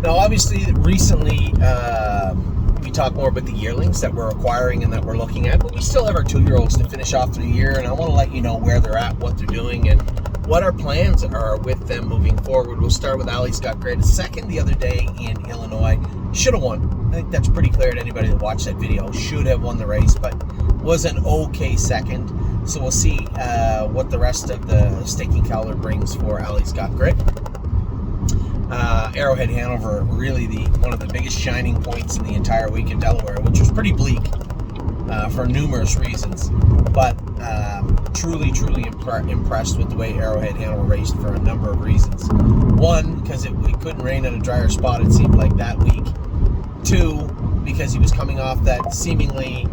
Now, obviously, recently we talk more about the yearlings that we're acquiring and that we're looking at, but we still have our 2-year-olds to finish off the year, and I want to let you know where they're at, what they're doing, and what our plans are with them moving forward. We'll start with Allie's got graded second the other day in Illinois. Should have won. I think that's pretty clear to anybody that watched that video. Should have won the race, but was an okay second. So we'll see what the rest of the staking calendar brings for Allie's got grit. Arrowhead Hanover, really one of the biggest shining points in the entire week in Delaware, which was pretty bleak for numerous reasons. But truly impressed with the way Arrowhead Hanover raced for a number of reasons. One, because it couldn't rain at a drier spot, it seemed like, that week. Two, because he was coming off that seemingly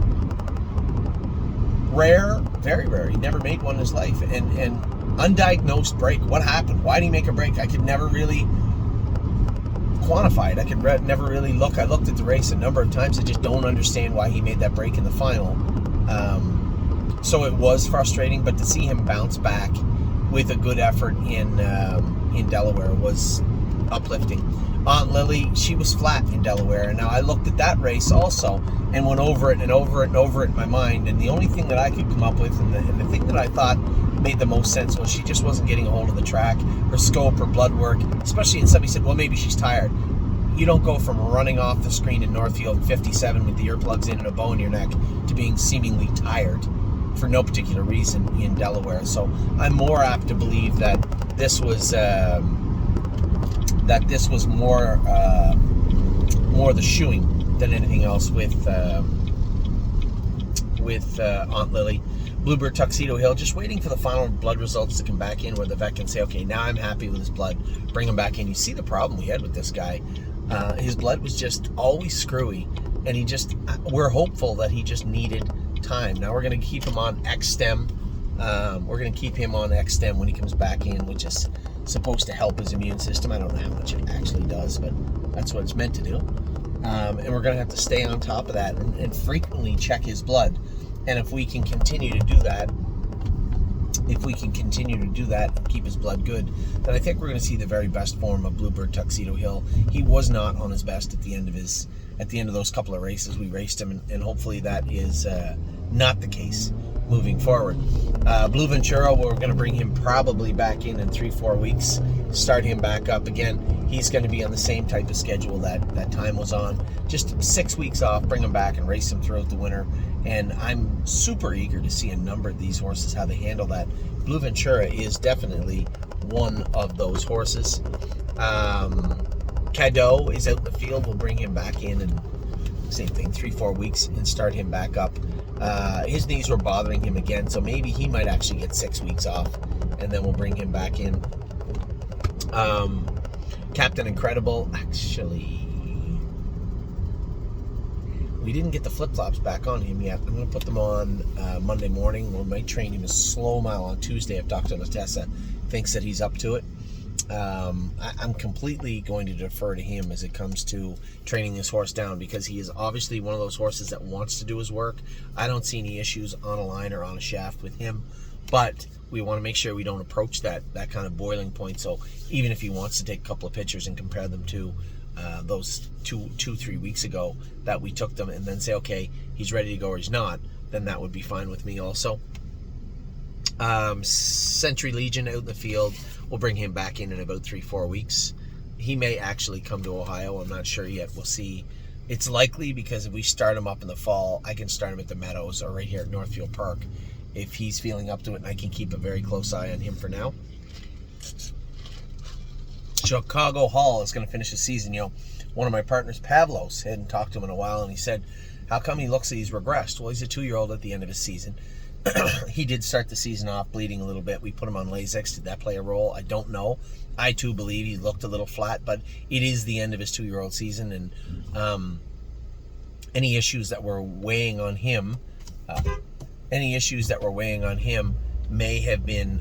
rare, very rare, he never made one in his life, and undiagnosed break. What happened? Why did he make a break? I could never really quantify it. I could never really look. I looked at the race a number of times. I just don't understand why he made that break in the final. So it was frustrating, but to see him bounce back with a good effort in Delaware was uplifting. Aunt Lily, she was flat in Delaware, and now I looked at that race also and went over it and over it and over it in my mind, and the only thing that I could come up with and the thing that I thought made the most sense was she just wasn't getting a hold of the track, her scope, her blood work, especially. And somebody said, well, maybe she's tired. You don't go from running off the screen in Northfield 57 with the earplugs in and a bow in your neck to being seemingly tired for no particular reason in Delaware. So I'm more apt to believe that this was more the shoeing than anything else with Aunt Lily. Bluebird Tuxedo Hill, just waiting for the final blood results to come back in where the vet can say, okay, now I'm happy with his blood, bring him back in. You see the problem we had with this guy. His blood was just always screwy, and we're hopeful that he just needed time. Now we're going to keep him on X-Stem. We're going to keep him on X-Stem when he comes back in, which is supposed to help his immune system. I don't know how much it actually does, but that's what it's meant to do. And we're going to have to stay on top of that and frequently check his blood. And if we can continue to do that, and keep his blood good, then I think we're going to see the very best form of Bluebird Tuxedo Hill. He was not on his best at the end of those couple of races we raced him, and hopefully that is not the case moving forward. Blue Ventura, we're going to bring him probably back in 3-4 weeks, start him back up again. He's going to be on the same type of schedule that Time was on, just 6 weeks off, bring him back and race him throughout the winter. And I'm super eager to see a number of these horses, how they handle that. Blue Ventura is definitely one of those horses. Cadeau is out in the field. We'll bring him back in, and same thing, 3-4 weeks, and start him back up. His knees were bothering him again, so maybe he might actually get 6 weeks off, and then we'll bring him back in. Captain Incredible, actually, we didn't get the flip-flops back on him yet. I'm going to put them on Monday morning. We might train him a slow mile on Tuesday if Dr. Natessa thinks that he's up to it. I'm completely going to defer to him as it comes to training this horse down, because he is obviously one of those horses that wants to do his work. I don't see any issues on a line or on a shaft with him, but we want to make sure we don't approach that kind of boiling point. So even if he wants to take a couple of pictures and compare them to those 2-3 weeks ago that we took them, and then say, okay, he's ready to go or he's not, then that would be fine with me also. Century Legion out in the field, we'll bring him back in about 3-4 weeks. He may actually come to Ohio. I'm not sure yet. We'll see. It's likely, because if we start him up in the fall, I can start him at the Meadows or right here at Northfield Park if he's feeling up to it, and I can keep a very close eye on him for now. Chicago Hall is going to finish the season. One of my partners, Pavlos, hadn't talked to him in a while, and he said, how come he looks like he's regressed? Well, he's a 2-year-old at the end of his season. He did start the season off bleeding a little bit. We put him on Lasix. Did that play a role? I don't know. I too believe he looked a little flat, but it is the end of his 2-year-old season, and any issues that were weighing on him, may have been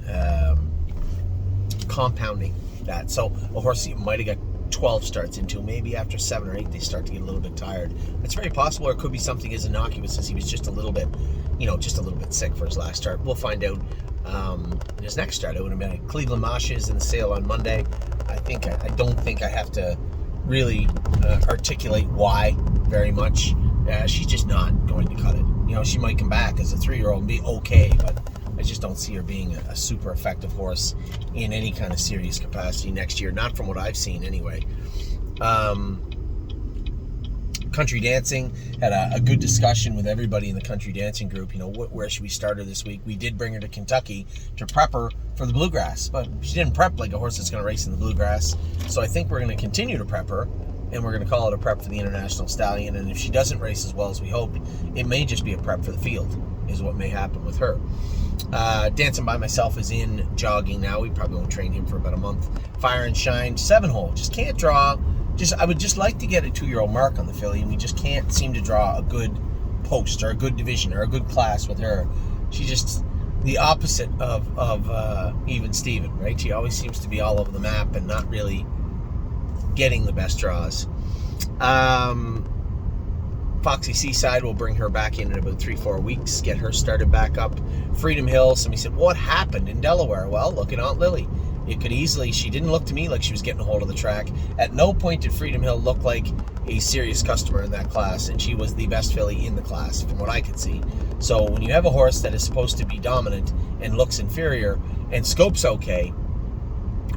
compounding that. So a horse you might have got 12 starts into, maybe after 7 or 8 they start to get a little bit tired. It's very possible, or it could be something as innocuous as he was just a little bit sick for his last start. We'll find out his next start. It would have been Cleveland Marshes in the sale on Monday. I don't think I have to really articulate why very much. She's just not going to cut it. She might come back as a 3-year-old and be okay, but I just don't see her being a super effective horse in any kind of serious capacity next year. Not from what I've seen, anyway. Country dancing, had a good discussion with everybody in the country dancing group. Where should we start her this week? We did bring her to Kentucky to prep her for the bluegrass, but she didn't prep like a horse that's going to race in the bluegrass. So I think we're going to continue to prep her, and we're going to call it a prep for the International Stallion. And if she doesn't race as well as we hoped, it may just be a prep for the field, is what may happen with her. Dancing by Myself is in jogging now. We probably won't train him for about a month. Fire and Shine, 7-hole. Just can't draw. I would just like to get a 2-year-old mark on the filly, and we just can't seem to draw a good post or a good division or a good class with her. She's just the opposite of Even Steven, right? She always seems to be all over the map and not really getting the best draws. Foxy Seaside will bring her back in about 3-4 weeks, get her started back up. Freedom Hill, somebody said, what happened in Delaware? Well, look at Aunt Lily. It could easily, she didn't look to me like she was getting a hold of the track. At no point did Freedom Hill look like a serious customer in that class, and she was the best filly in the class from what I could see. So when you have a horse that is supposed to be dominant and looks inferior and scopes okay,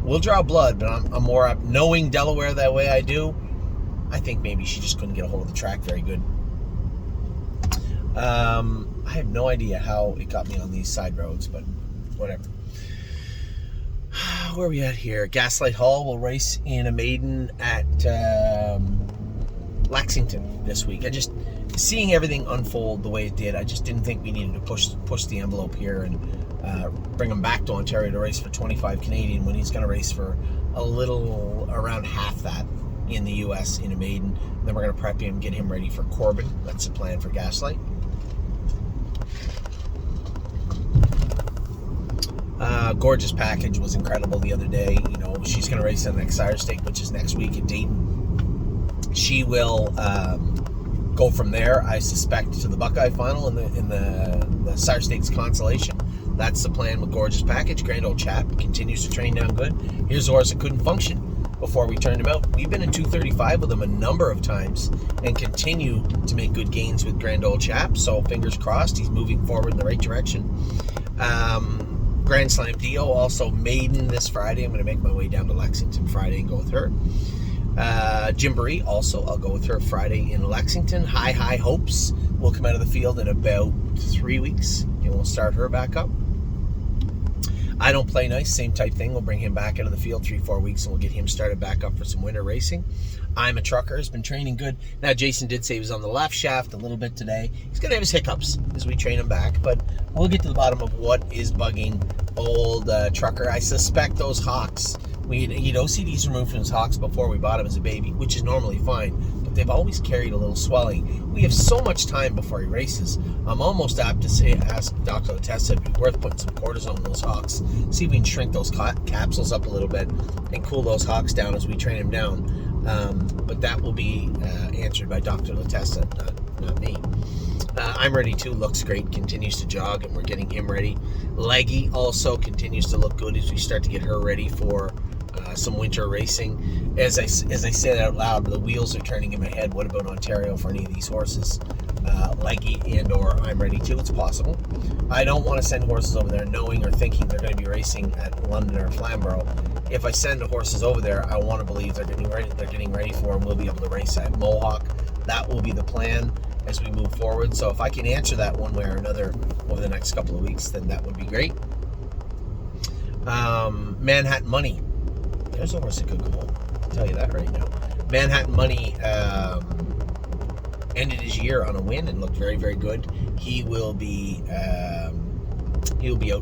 we'll draw blood, but I'm more up knowing Delaware that way I do. I think maybe she just couldn't get a hold of the track very good. I have no idea how it got me on these side roads, but whatever. Where are we at here? Gaslight Hall will race in a maiden at Lexington this week. Seeing everything unfold the way it did, I just didn't think we needed to push the envelope here and bring him back to Ontario to race for 25 Canadian when he's going to race for a little around half that in the U.S. in a maiden. Then we're going to prep him, get him ready for Corbin. That's the plan for Gaslight. Gorgeous Package was incredible the other day. She's going to race in the next Sire Stake, which is next week at Dayton. She will go from there, I suspect, to the Buckeye final in the Sire Stakes Consolation. That's the plan with Gorgeous Package. Grand old chap, continues to train down good. Here's a horse that couldn't function before we turned him out. We've been in 235 with him a number of times and continue to make good gains with Grand old chap. So fingers crossed, he's moving forward in the right direction. Grand Slam Dio, also maiden this Friday. I'm going to make my way down to Lexington Friday and go with her. Gymboree, also, I'll go with her Friday in Lexington. High Hopes will come out of the field in about 3 weeks, and we'll start her back up. I Don't Play Nice, same type thing. We'll bring him back out of the field 3-4 weeks, and we'll get him started back up for some winter racing. I'm a Trucker has been training good. Now, Jason did say he was on the left shaft a little bit today. He's going to have his hiccups as we train him back, but we'll get to the bottom of what is bugging old Trucker. I suspect those hocks. He'd OCDs removed from his hocks before we bought him as a baby, which is normally fine, but they've always carried a little swelling. We have so much time before he races. I'm almost apt to ask Dr. Latessa if it'd be worth putting some cortisone in those hocks, see if we can shrink those capsules up a little bit and cool those hocks down as we train him down. But that will be answered by Dr. Latessa, not me. I'm Ready Too looks great, continues to jog, and we're getting him ready. Leggy also continues to look good as we start to get her ready for some winter racing. As I said out loud, the wheels are turning in my head. What about Ontario for any of these horses? Leggy and or I'm Ready Too, it's possible. I don't want to send horses over there knowing or thinking they're going to be racing at London or Flamborough. If I send the horses over there, I want to believe they're getting ready for and we'll be able to race at Mohawk. That will be the plan as we move forward. So if I can answer that one way or another over the next couple of weeks, then that would be great. Manhattan Money. There's a horse that could go home. I'll tell you that right now. Manhattan Money ended his year on a win and looked very, very good. He will be out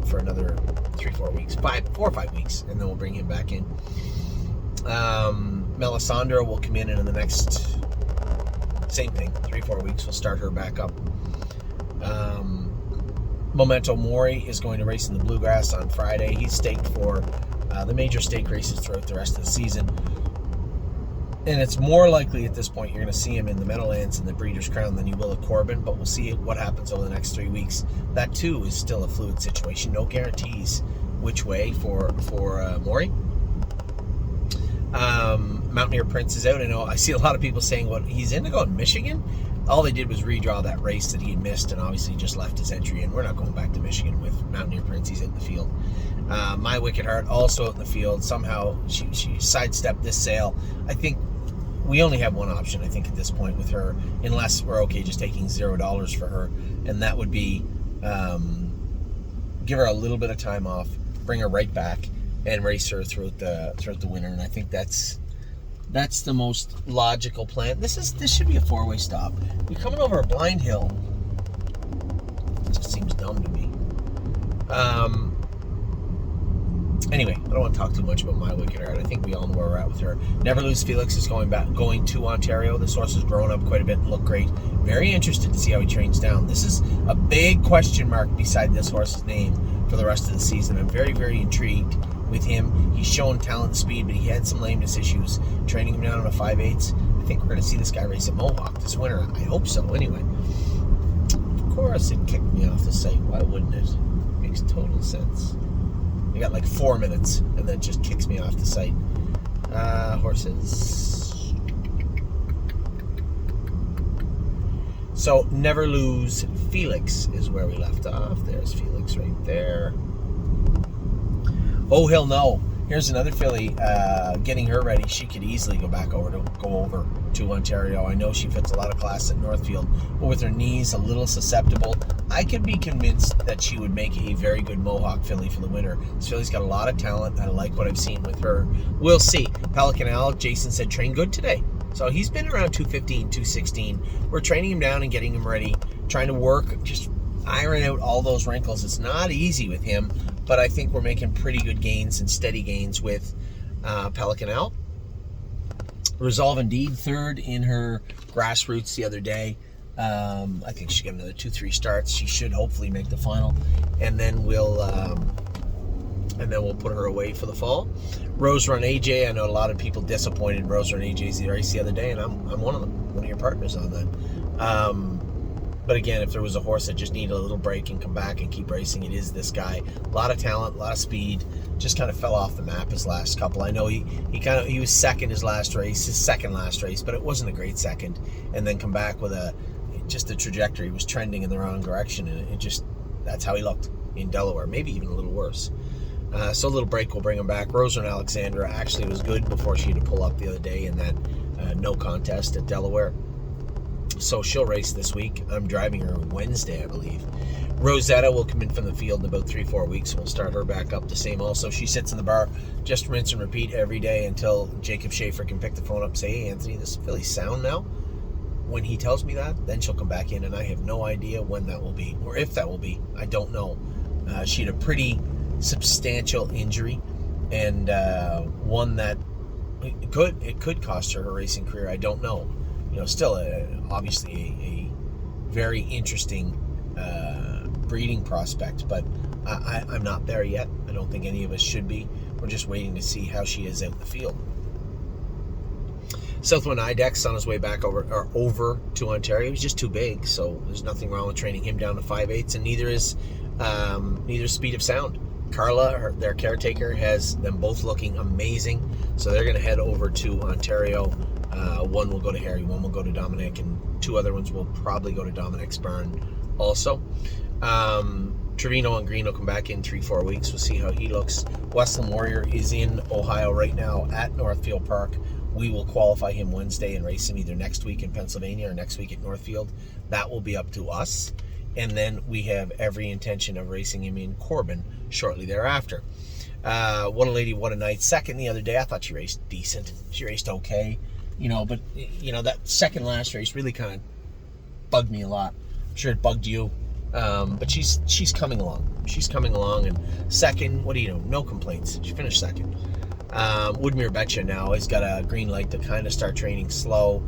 for another 3-4 weeks, 4 or 5 weeks, and then we'll bring him back in. Melisandre will come in the next, same thing, 3-4 weeks. We'll start her back up. Memento Mori is going to race in the Bluegrass on Friday. He's staked for the major stake races throughout the rest of the season. And it's more likely at this point you're going to see him in the Meadowlands and the Breeders' Crown than you will at Corbin, but we'll see what happens over the next 3 weeks. That too is still a fluid situation. No guarantees which way for Maury. Mountaineer Prince is out. I know I see a lot of people saying, "What, he's in to go in Michigan?" All they did was redraw that race that he had missed, and obviously just left his entry in. We're not going back to Michigan with Mountaineer Prince. He's in the field. My Wicked Heart also out in the field. Somehow she sidestepped this sale. I think we only have one option, I think, at this point with her, unless we're okay just taking $0 for her, and that would be give her a little bit of time off, bring her right back, and race her throughout the winter. And I think that's the most logical plan. This should be a four-way stop. You're coming over a blind hill. It just seems dumb to me. Anyway, I don't want to talk too much about My Wicked Heart. I think we all know where we're at with her. Never Lose Felix is going to Ontario. This horse has grown up quite a bit and looked great. Very interested to see how he trains down. This is a big question mark beside this horse's name for the rest of the season. I'm very, very intrigued with him. He's shown talent and speed, but he had some lameness issues. Training him down on a 5/8. I think we're going to see this guy race at Mohawk this winter. I hope so, anyway. Of course it kicked me off the site. Why wouldn't it? Makes total sense. You got like 4 minutes, and then just kicks me off the site. Horses. So, Never Lose Felix is where we left off. There's Felix right there. Oh, hell no. Here's another filly getting her ready. She could easily go over to Ontario. I know she fits a lot of class at Northfield, but with her knees a little susceptible, I could be convinced that she would make a very good Mohawk filly for the winter. This filly's got a lot of talent. I like what I've seen with her. We'll see. Pelican Al, Jason said, train good today. So he's been around 215, 216. We're training him down and getting him ready, trying to work, just iron out all those wrinkles. It's not easy with him, but I think we're making pretty good gains and steady gains with Pelican Al. Resolve Indeed, third in her grassroots the other day. I think she'll get another 2-3 starts. She should hopefully make the final, and then we'll put her away for the fall. Rose Run AJ, I know a lot of people disappointed in Rose Run AJ's race the other day, and I'm one of them, one of your partners on that. But again, if there was a horse that just needed a little break and come back and keep racing, it is this guy. A lot of talent, a lot of speed. Just kind of fell off the map his last couple. I know he was second his second last race, but it wasn't a great second. And then come back with just the trajectory was trending in the wrong direction, and that's how he looked in Delaware. Maybe even a little worse. So a little break will bring him back. Rosa Alexandra actually was good before she had to pull up the other day in that no contest at Delaware. So she'll race this week. I'm driving her Wednesday, I believe. Rosetta will come in from the field in about 3-4 weeks, and we'll start her back up the same also. She sits in the bar, just rinse and repeat every day until Jacob Schaefer can pick the phone up and say, hey, Anthony, this is Philly sound now. When he tells me that, then she'll come back in, and I have no idea when that will be, or if that will be. I don't know. She had a pretty substantial injury, and one that it could cost her racing career. I don't know. Still obviously a very interesting breeding prospect, but I'm not there yet. I don't think any of us should be. We're just waiting to see how she is out in the field. Southwind Idex on his way back over to Ontario. He's just too big, so there's nothing wrong with training him down to 5/8, and neither is Speed of Sound. Carla, their caretaker, has them both looking amazing, so they're going to head over to Ontario. One will go to Harry, one will go to Dominic, and 2 other ones will probably go to Dominic's barn also. Trevino and Green will come back in 3-4 weeks. We'll see how he looks. Westland Warrior is in Ohio right now at Northfield Park. We will qualify him Wednesday and race him either next week in Pennsylvania or next week at Northfield. That will be up to us. And then we have every intention of racing him in Corbin shortly thereafter. What a Lady, What a Night. Second the other day. I thought she raced decent. She raced okay. But that second last race really kind of bugged me a lot. I'm sure it bugged you. But she's coming along. She's coming along. And second, what do you know? No complaints. She finished second. Woodmere Betcha now has got a green light to kind of start training slow.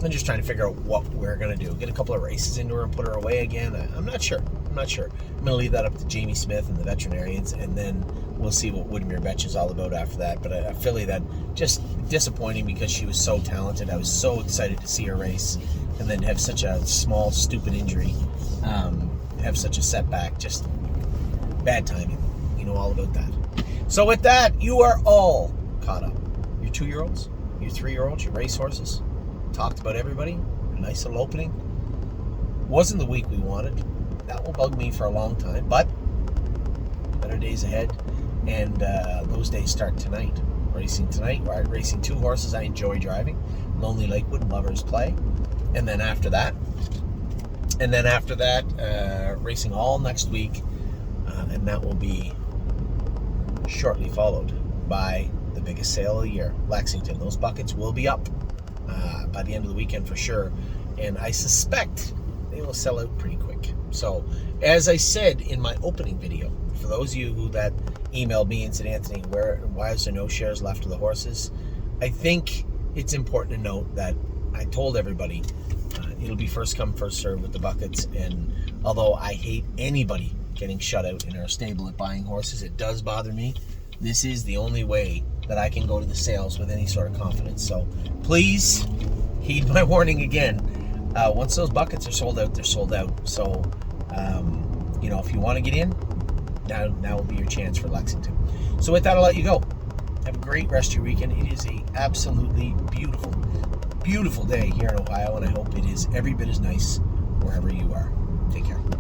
I'm just trying to figure out what we're going to do. Get a couple of races into her and put her away again. I'm not sure. I'm going to leave that up to Jamie Smith and the veterinarians, and then we'll see what Woodmere Betcha is all about after that. But a filly that just disappointing because she was so talented. I was so excited to see her race, and then have such a small, stupid injury, have such a setback. Just bad timing. All about that. So with that, you are all caught up. Your 2-year-olds, your 3-year-olds, your racehorses. Talked about everybody. A nice little opening. Wasn't the week we wanted. That will bug me for a long time, but better days ahead. And those days start tonight. Racing tonight. We're racing 2 horses I enjoy driving. Lonely Lakewood and Lover's Play. And then after that, racing all next week. And that will be shortly followed by the biggest sale of the year, Lexington. Those buckets will be up by the end of the weekend for sure. And I suspect they will sell out pretty quick. So, as I said in my opening video, for those of you that emailed me and said, Anthony, why is there no shares left of the horses? I think it's important to note that I told everybody it'll be first come, first serve with the buckets. And although I hate anybody getting shut out in our stable at buying horses, it does bother me. This is the only way that I can go to the sales with any sort of confidence. So please heed my warning again. Once those buckets are sold out, they're sold out. So, if you want to get in, now will be your chance for Lexington. So with that, I'll let you go. Have a great rest of your weekend. It is a absolutely beautiful, beautiful day here in Ohio, and I hope it is every bit as nice wherever you are. Take care.